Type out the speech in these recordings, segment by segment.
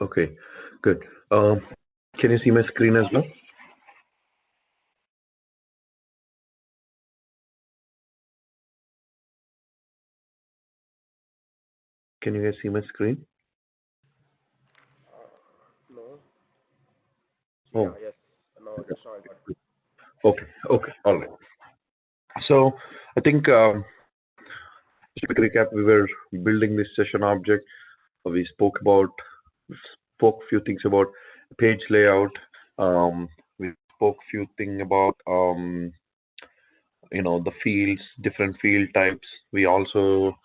Okay, good. Can you see my screen as well? Can you guys see my screen? No. Yeah, Oh, yes. No, just now I got. okay, okay, all right. So I think just a quick recap. We were building this session object. We spoke few things about page layout. We spoke few things about the fields, different field types. We also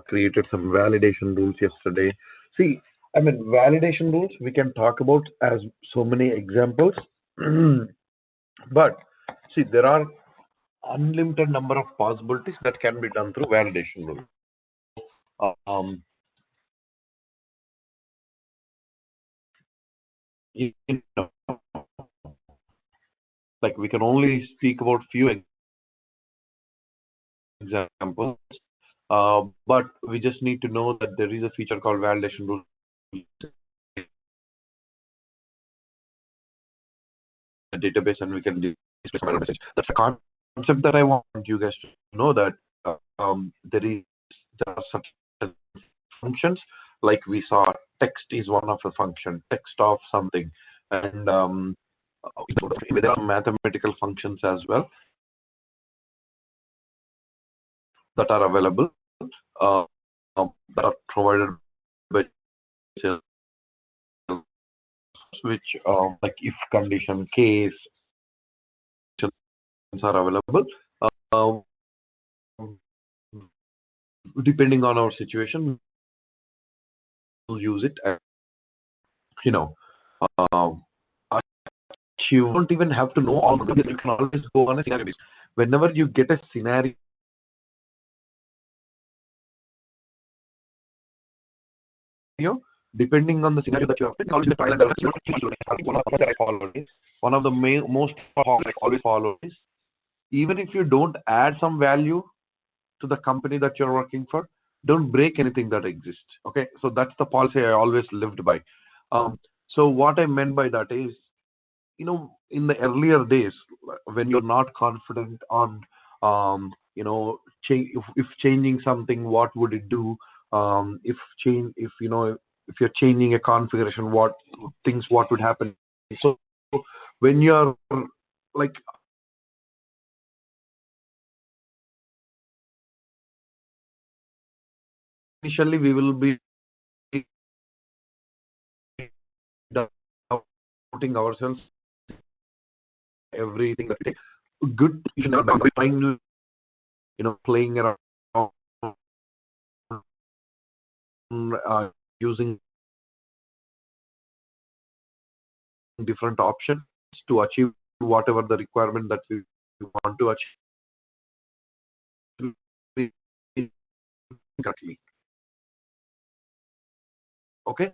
created some validation rules yesterday. See, I mean, validation rules we can talk about as so many examples, but see, there are unlimited number of possibilities that can be done through validation rules. Um, you know, like we can only speak about few examples, but we just need to know that there is a feature called validation rule the database and we can display some error message. That's a concept that I want you guys to know that there are certain functions like we saw text is one of the function, text of something, and there are mathematical functions as well that are available that are provided by which like if condition case are available. Uh, Depending on our situation, we'll use it. You know, uh, you don't even have to know all of it. You can always go on a scenario base. Whenever you get a scenario, depending on the scenario that you have, you can always do the trial and error. I think one of the that I follow is one of the most I always follow is even if you don't add some value to the company that you're working for, don't break anything that exists. Okay, so that's the policy I always lived by. So what I meant by that is, in the earlier days when you're not confident on, if changing something, what would it do? If you're changing a configuration, what would happen? So when you're like initially we will be doubting ourselves everything that we take. Good, you should never be trying to, playing around, using different options to achieve whatever the requirement that we want to achieve correctly. Okay.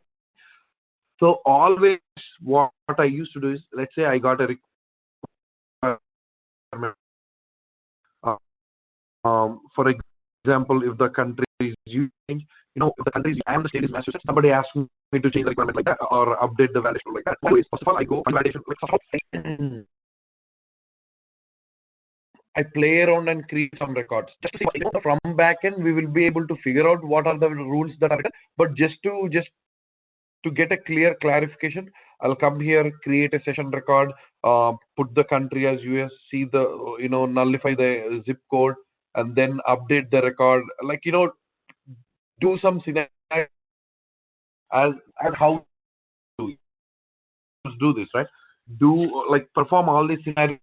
So always what I used to do is, let's say I got a requirement. For example, if the country is using, if the country is and the state is Massachusetts, somebody asks me to change the requirement like that or update the validation like that. Always, first of all, I go on validation. Like, first of all, I play around and create some records. Just to see, from backend, we will be able to figure out what are the rules that are written. But just to get a clear clarification, I'll come here, create a session record, put the country as US, see the, nullify the zip code, and then update the record. Like, do some scenario as how to do this, right? Do like perform all these scenarios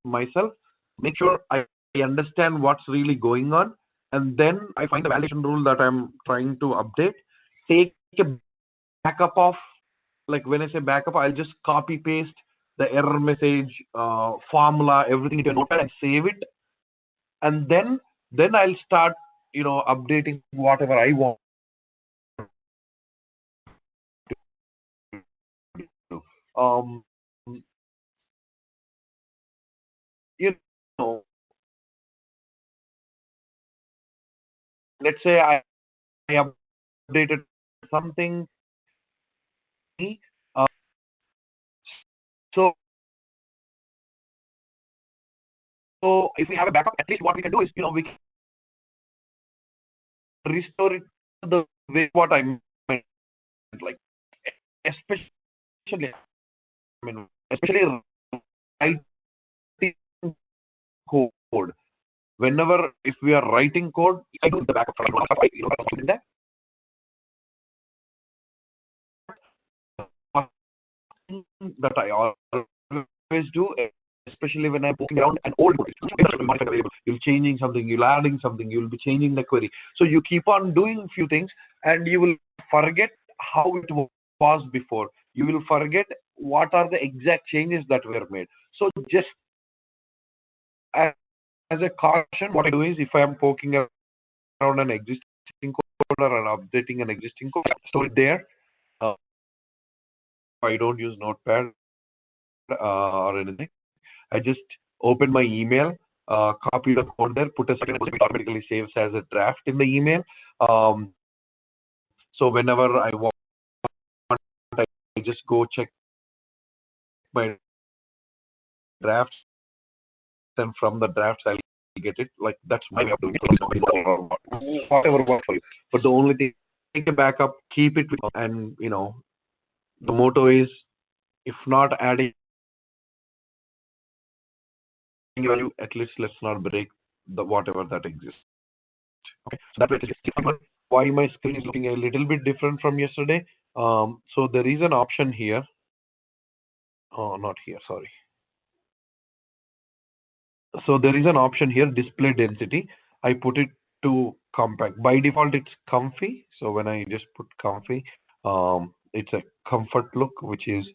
myself, make sure I understand what's really going on, and then I find the validation rule that I'm trying to update, take a backup of, like when I say backup, I'll just copy paste the error message, formula, everything into a notepad and save it, and then I'll start, updating whatever I want to do. You know, let's say I updated something, Uh, so if we have a backup, at least what we can do is, we can restore it to the way what I meant, like especially, especially writing code. Whenever if we are writing code, I do the backup from that. That I always do, especially when I'm poking around an old code. You're changing something, you're adding something, you'll be changing the query. So you keep on doing few things, and you will forget how it was before. You will forget what are the exact changes that were made. So just as a caution, what I do is if I am poking around an existing code or updating an existing code, store it there. I don't use Notepad or anything. I just open my email, copy the code there, put a second, it automatically saves as a draft in the email. So whenever I want, I just go check my drafts, and from the drafts I'll get it. Like that's my way of doing it, or whatever works for you. But the only thing, take a backup, keep it, and the motto is, if not adding value, at least let's not break the whatever that exists. Okay, so that way it is why my screen is looking a little bit different from yesterday. So there is an option here. Oh, not here, sorry. So there is an option here, display density. I put it to compact. By default, it's comfy. So when I just put comfy, it's a comfort look, which is,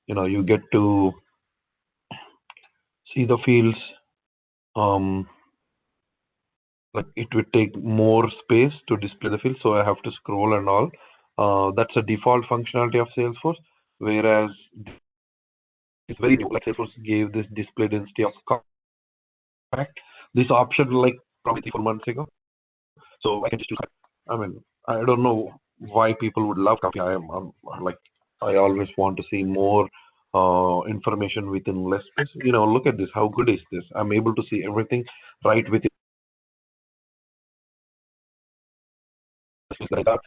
you get to see the fields. Like it would take more space to display the field, so I have to scroll and all. That's a default functionality of Salesforce, whereas it's very new. Like Salesforce gave this display density of compact, this option like probably 3-4 months ago. So I can just choose. I mean, I don't know why people would love copy. I'm like, I always want to see more information within less space. Look at this. How good is this? I'm able to see everything right within like that.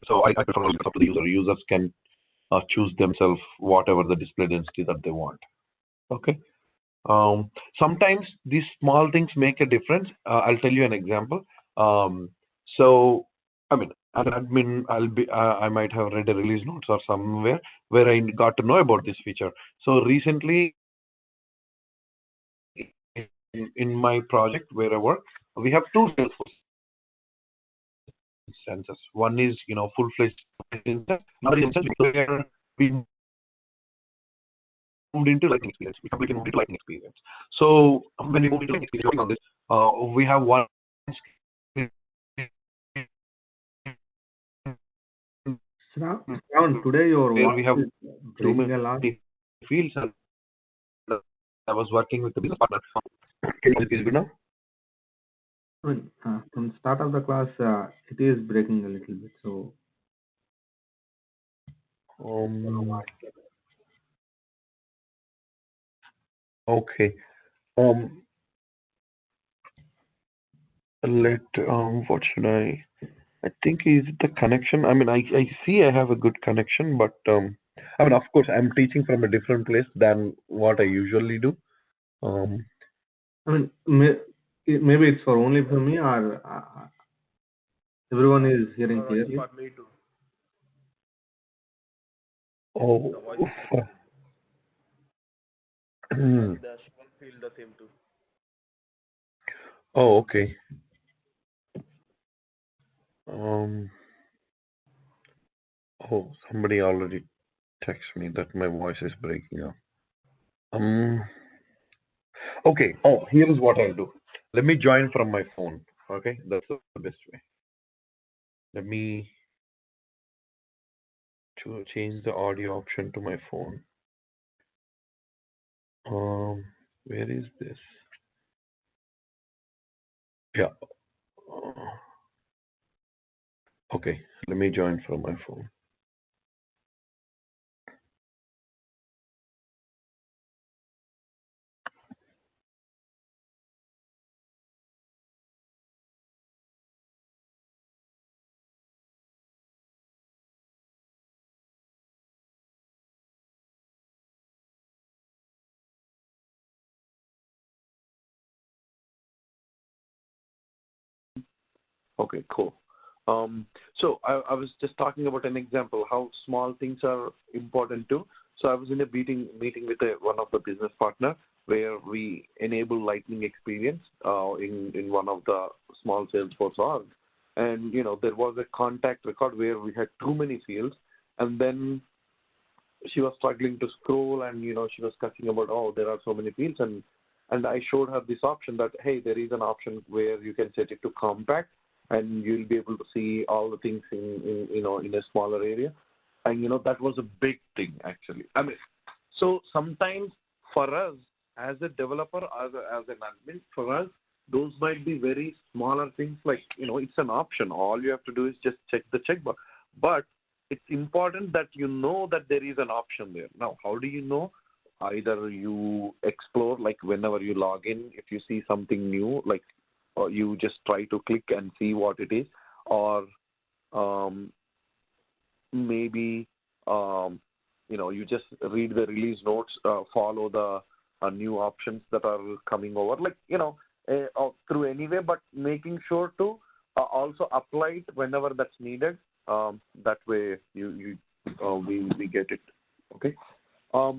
So I prefer to leave it up to the user. Users can choose themselves whatever the display density that they want. Okay. Sometimes these small things make a difference. I'll tell you an example. So, I mean, as an admin, I might have read a release notes or somewhere where I got to know about this feature. So recently, in my project where I work, we have two Salesforce instances. One is, full-fledged instance. Another instance where we moved into lightning experience. We completely moved into lightning experience. So when we moved into lightning experience, working on this, we have one Shravan, today your where voice we have is too breaking a lot. many fields, and I was working with the business partner. Can you please now? I mean, from the start of the class, it is breaking a little bit. So, Okay. What should I think is it the connection? I mean, I see I have a good connection, but I mean, of course, I'm teaching from a different place than what I usually do. I mean, maybe it's for only for me, or everyone is hearing No, it's clearly. for me too. The Oh, voice is and the Shivan feel the same too. oh, okay. Um, oh, somebody already texted me that my voice is breaking up. Okay. Oh, here is what I'll do. Let me join from my phone. Okay, that's the best way. Let me change the audio option to my phone. Where is this? Yeah. Okay, let me join from my phone. Okay, cool. So I was just talking about an example how small things are important too. So I was in a meeting with one of the business partner where we enable lightning experience in one of the small Salesforce orgs, and there was a contact record where we had too many fields, and then she was struggling to scroll, and she was cussing about, oh, there are so many fields, and I showed her this option that, hey, there is an option where you can set it to compact, and you'll be able to see all the things in a smaller area. And that was a big thing actually. I mean, so sometimes for us as a developer, as an admin, for us those might be very smaller things, like it's an option. All you have to do is just check the checkbox. But it's important that that there is an option there. Now, how do you know? Either you explore, like whenever you log in, if you see something new, like you just try to click and see what it is, or maybe you just read the release notes, follow the new options that are coming over, like through anyway, but making sure to also apply it whenever that's needed. That way we get it. Okay. All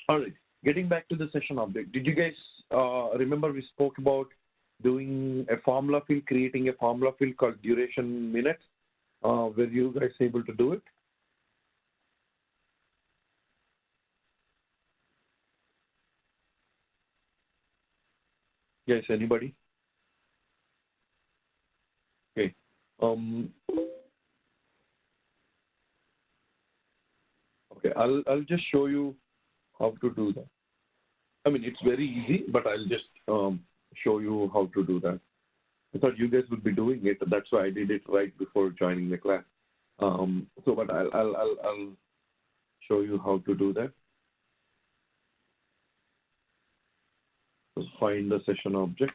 right. Getting back to the session object, did you guys remember we spoke about doing a formula field, creating a formula field called duration minutes? Were you guys able to do it? Yes, anybody? Okay. Okay, I'll just show you how to do that. I mean, it's very easy, but I'll just show you how to do that. I thought you guys would be doing it. That's why I did it right before joining the class. But I'll show you how to do that. Just find the session object.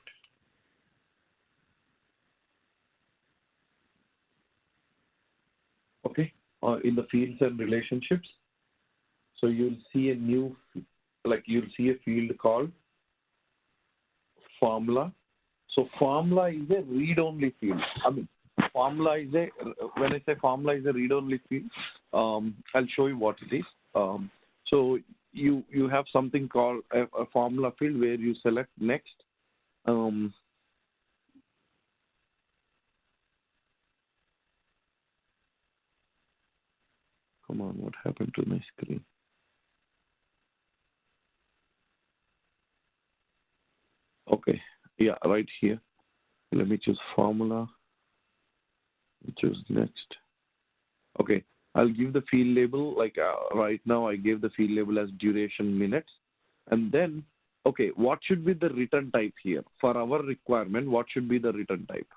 Okay. In the fields and relationships, so you'll see you'll see a field called formula. So formula is a read-only field. I mean, when I say formula is a read-only field, I'll show you what it is. So you have something called a formula field where you select next. Come on, what happened to my screen? Okay, yeah, right here. Let me choose formula. Choose next. Okay, I'll give the field label, like right now I gave the field label as duration minutes. And then, okay, what should be the return type here? For our requirement, what should be the return type?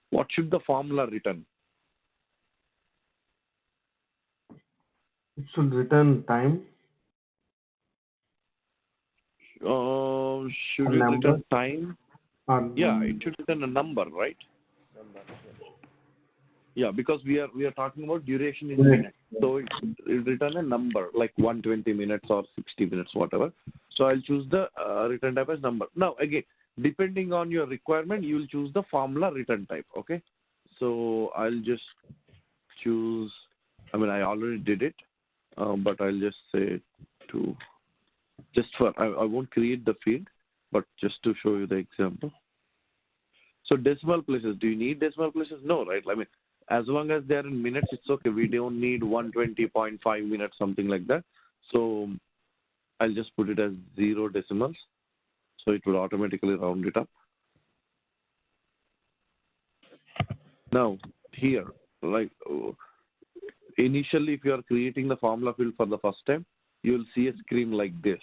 What should the formula return? It should return time. Should A it number? return time? Or, Yeah, it should return a number, right? Number. Yeah, because we are talking about duration in minutes. So it return a number like 120 minutes or 60 minutes, whatever. So I'll choose the return type as number. Now again, depending on your requirement, you will choose the formula return type. Okay. So I'll just choose. I mean, I already did it, but I'll just say to I won't create the field, but just to show you the example. So decimal places, do you need decimal places? No, right? I mean, as long as they're in minutes, it's okay. We don't need 120.5 minutes, something like that. So I'll just put it as 0 decimals. So it will automatically round it up. Now, here, like initially, if you are creating the formula field for the first time, you will see a screen like this.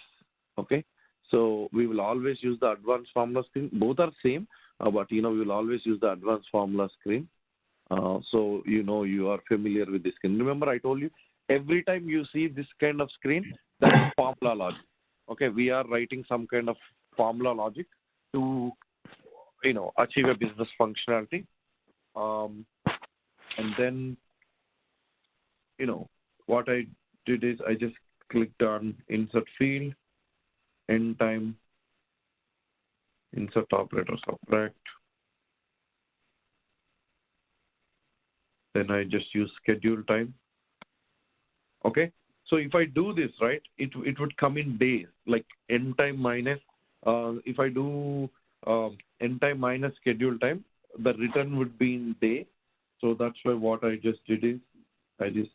Okay. So we will always use the advanced formula screen. Both are same, but we will always use the advanced formula screen. So you are familiar with this screen. Remember, I told you every time you see this kind of screen, that's formula logic. Okay, we are writing some kind of formula logic to achieve a business functionality. And then what I did is I just clicked on insert field, end time, insert operator subtract. Then I just use schedule time. Okay. So if I do this, right, it would come in days, like end time minus, if I do end time minus schedule time, the return would be in day. So that's why what I just did is, I just,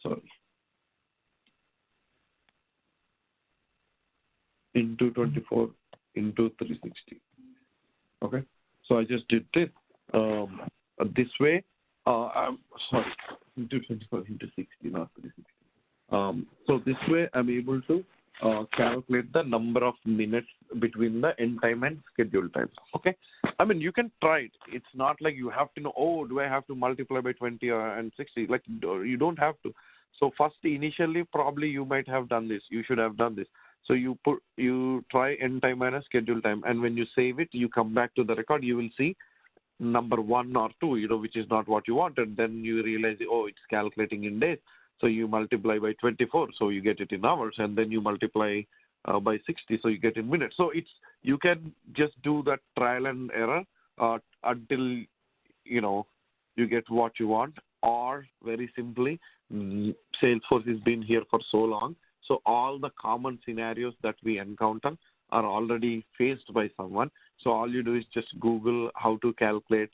sorry, into 24 into 360. Okay. So I just did this this way. I'm sorry, into 24 into 60, not 360. So this way I'm able to calculate the number of minutes between the end time and schedule time. Okay. I mean, you can try it. It's not like you have to know, oh, do I have to multiply by 20 and 60? Like, you don't have to. So first, initially, probably you might have done this. You should have done this. So you try end time minus schedule time. And when you save it, you come back to the record, you will see number 1 or 2, which is not what you wanted. Then you realize, oh, it's calculating in days. So you multiply by 24, so you get it in hours, and then you multiply by 60, so you get in minutes. So you can just do that trial and error until you get what you want. Or very simply, Salesforce has been here for so long, so all the common scenarios that we encounter are already faced by someone. So all you do is just Google how to calculate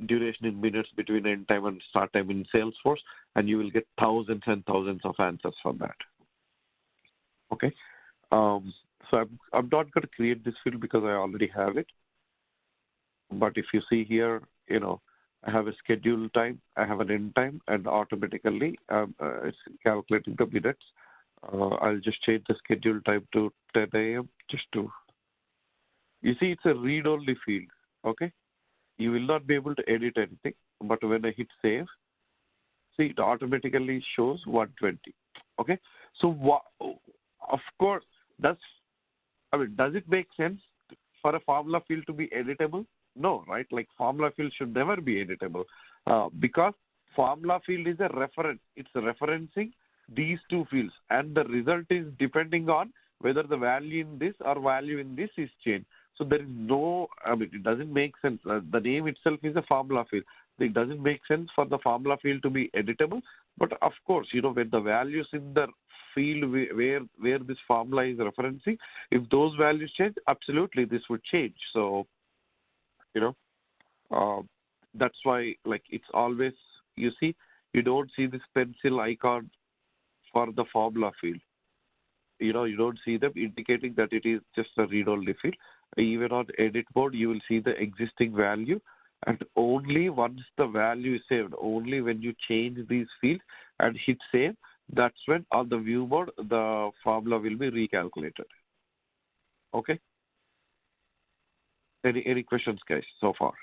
duration in minutes between end time and start time in Salesforce, and you will get thousands and thousands of answers for that. Okay. So I'm not going to create this field because I already have it. But if you see here, I have a schedule time, I have an end time, and automatically it's calculating the minutes. I'll just change the schedule time to 10 a.m. just to, you see, it's a read-only field. Okay. You will not be able to edit anything, but when I hit save, see, it automatically shows 120. Okay. So of course, does it make sense for a formula field to be editable? No, right? Like, formula field should never be editable because formula field is a reference. It's referencing these two fields, and the result is depending on whether the value in this or value in this is changed. So there is no, it doesn't make sense. The name itself is a formula field. It doesn't make sense for the formula field to be editable. But of course, when the values in the field where this formula is referencing, if those values change, absolutely this would change. So, that's why, like, it's always, you see, you don't see this pencil icon for the formula field. You don't see them indicating that it is just a read-only field. Even on edit mode, you will see the existing value, and only once the value is saved, only when you change these fields and hit save, that's when on the view mode, the formula will be recalculated. Okay? Any questions, guys, so far?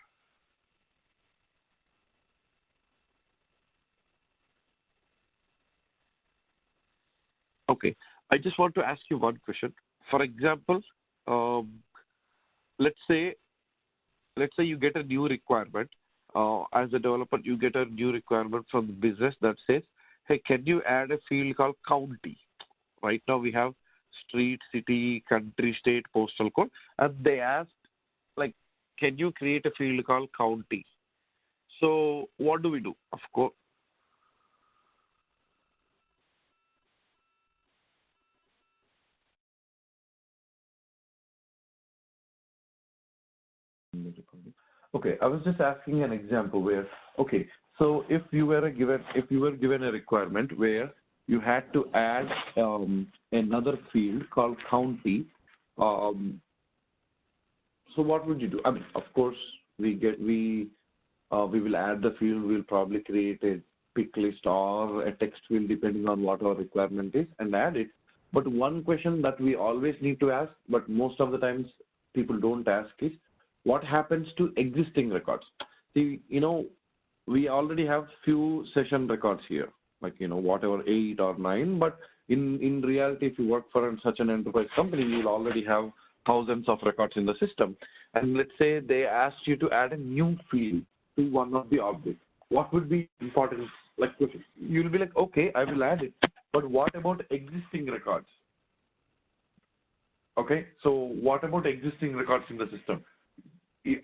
Okay. I just want to ask you one question. For example, let's say you get a new requirement. As a developer, you get a new requirement from the business that says, hey, can you add a field called county? Right now we have street, city, country, state, postal code. And they asked, like, can you create a field called county? So what do we do? Of course. Okay, I was just asking an example where, okay, so if you were given a requirement where you had to add another field called county, so what would you do? I mean, of course, we will add the field. We'll probably create a pick list or a text field depending on what our requirement is and add it. But one question that we always need to ask, but most of the times people don't ask, is what happens to existing records? See, we already have few session records here, like, whatever 8 or 9, but in reality, if you work for such an enterprise company, you will already have thousands of records in the system. And let's say they asked you to add a new field to one of the objects. What would be important? Like, you'll be like, okay, I will add it. But what about existing records? Okay, so what about existing records in the system?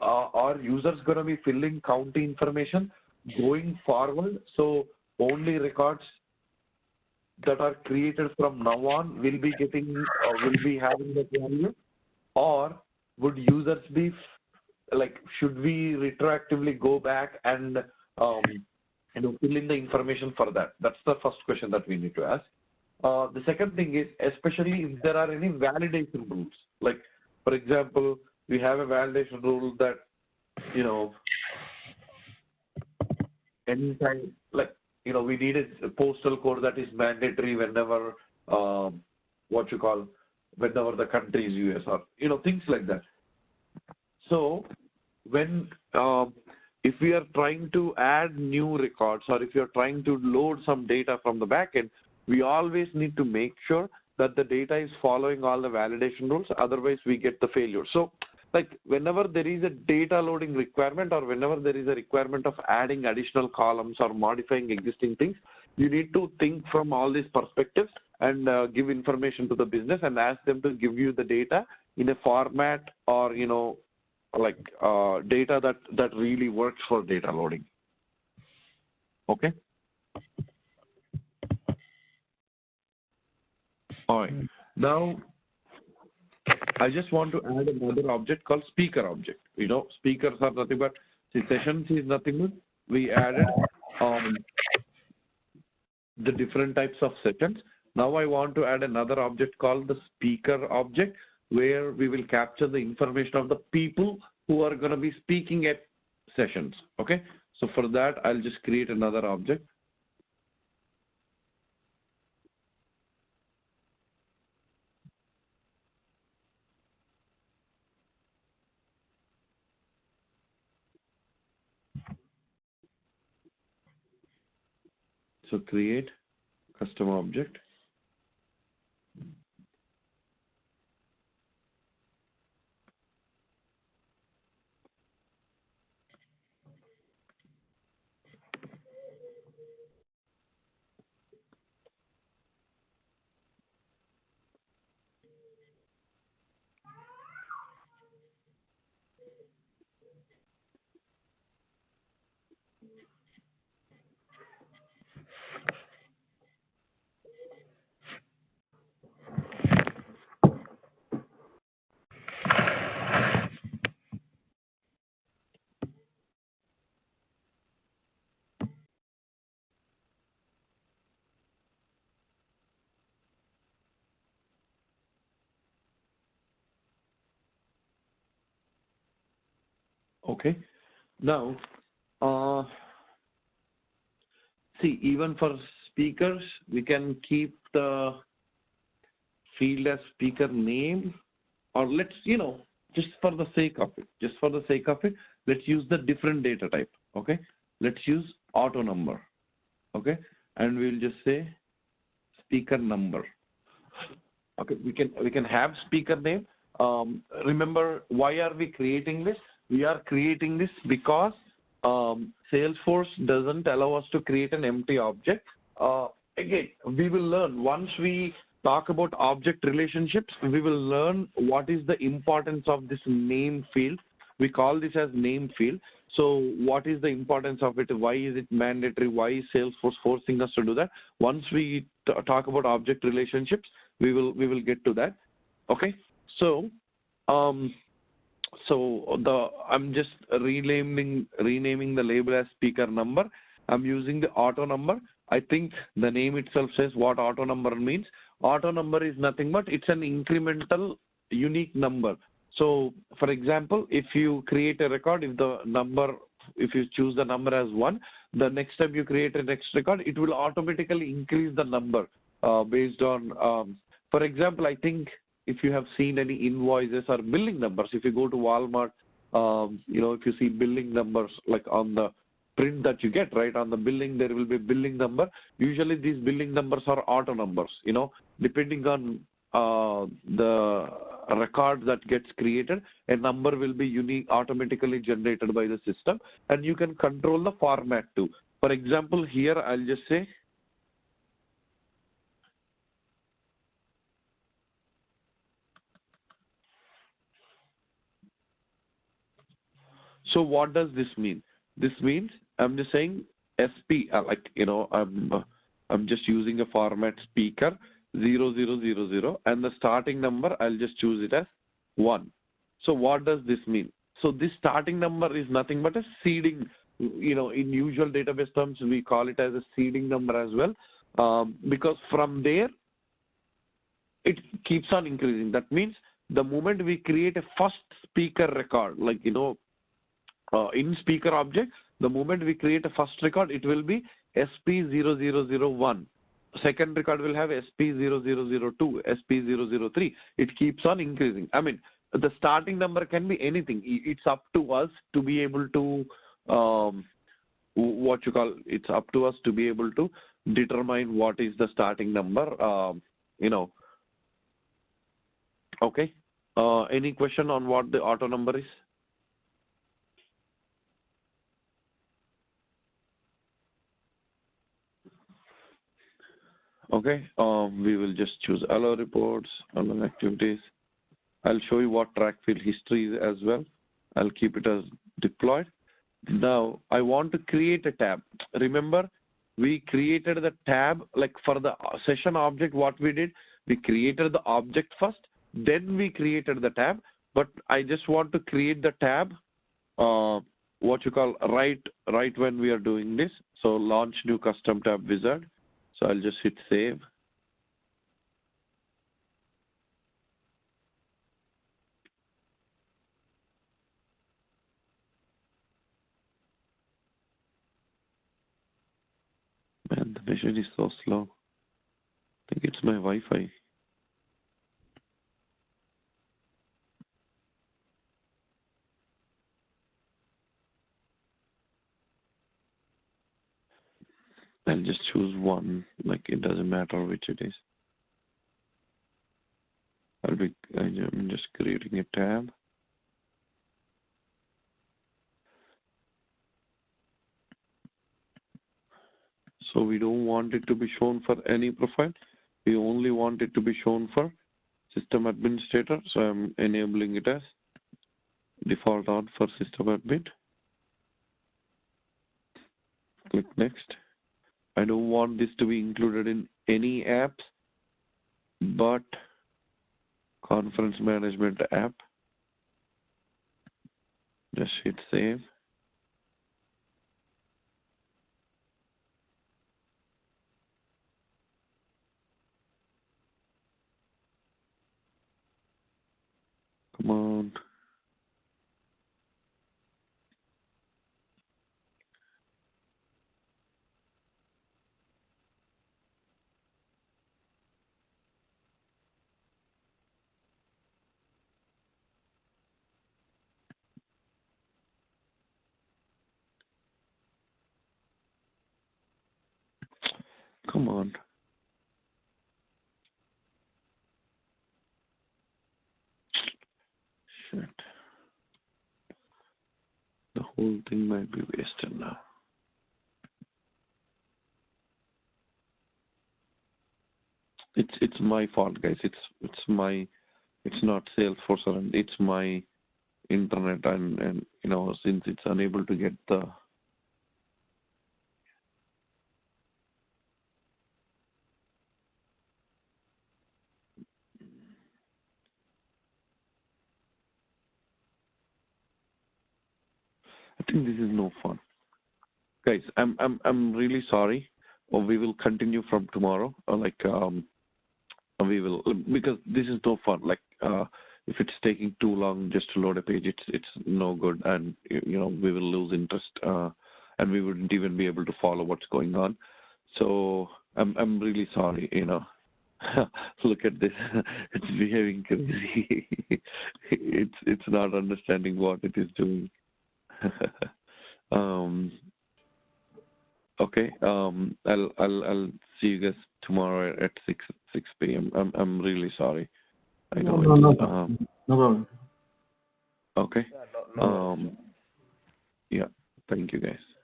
Are users going to be filling county information going forward? So only records that are created from now on will be having that value, or would users be like, should we retroactively go back and fill in the information for that? That's the first question that we need to ask. The second thing is, especially if there are any validation rules, like for example, we have a validation rule that anytime, like we need a postal code that is mandatory whenever whenever the country is US, or things like that. So when if we are trying to add new records, or if you're trying to load some data from the backend, we always need to make sure that the data is following all the validation rules. Otherwise, we get the failure. So, like whenever there is a data loading requirement, or whenever there is a requirement of adding additional columns or modifying existing things, you need to think from all these perspectives and give information to the business and ask them to give you the data in a format, or like data that really works for data loading. Okay. All right. Now, I just want to add another object called speaker object. Speakers are nothing but, sessions is nothing but, we added the different types of sessions. Now I want to add another object called the speaker object, where we will capture the information of the people who are going to be speaking at sessions. Okay. So for that, I'll just create another object. So create custom object. Okay. Now, see, even for speakers, we can keep the field as speaker name, or let's, just for the sake of it, let's use the different data type. Okay. Let's use auto number. Okay. And we'll just say speaker number. Okay. We can have speaker name. Remember, why are we creating this? We are creating this because Salesforce doesn't allow us to create an empty object. Again, we will learn once we talk about object relationships, we will learn what is the importance of this name field. We call this as name field. So what is the importance of it? Why is it mandatory? Why is Salesforce forcing us to do that? Once we talk about object relationships, we will get to that. Okay. So I'm just renaming the label as speaker number. I'm using the auto number. I think the name itself says what auto number means. Auto number is nothing but it's an incremental unique number. So for example, if you create a record, if you choose the number as 1, the next time you create a next record, it will automatically increase the number based on, for example, I think if you have seen any invoices or billing numbers, if you go to Walmart, if you see billing numbers, like on the print that you get, right, on the billing, there will be billing number. Usually these billing numbers are auto numbers, depending on the record that gets created, a number will be unique, automatically generated by the system, and you can control the format too. For example, here I'll just say, So what does this mean? This means I'm just saying SP, I'm just using a format speaker 0000, and the starting number I'll just choose it as 1. So what does this mean? So this starting number is nothing but a seeding. In usual database terms, we call it as a seeding number as well, because from there it keeps on increasing. That means the moment we create a first speaker record, in speaker object, the moment we create a first record, it will be SP0001. Second record will have SP0002, SP003. It keeps on increasing. I mean, the starting number can be anything. It's up to us to be able to, it's up to us to be able to determine what is the starting number, Okay. Any question on what the auto number is? Okay. We will just choose allow reports, allow activities. I'll show you what track field history is as well. I'll keep it as deployed. Now, I want to create a tab. Remember, we created the tab, for the session object, what we did, we created the object first, then we created the tab, but I just want to create the tab, right when we are doing this. So launch new custom tab wizard. So I'll just hit save. Man, the machine is so slow. I think it's my Wi-Fi. I'll just choose one, it doesn't matter which it is. I'm just creating a tab. So we don't want it to be shown for any profile. We only want it to be shown for system administrator. So I'm enabling it as default on for system admin. Click next. I don't want this to be included in any apps but conference management app. Just hit save. Come on. Come on. Shit. The whole thing might be wasted now. It's my fault, guys. It's not Salesforce, and it's my internet, and since it's unable to get the I think this is no fun. Guys, I'm really sorry. We will continue from tomorrow. We will, because this is no fun. If it's taking too long just to load a page, it's no good, and we will lose interest, and we wouldn't even be able to follow what's going on. So I'm really sorry. Look at this. It's behaving crazy. It's not understanding what it is doing. Okay. I'll see you guys tomorrow at 6 p.m. I'm really sorry. I know. No problem. Okay. Yeah, no. Yeah. Thank you, guys.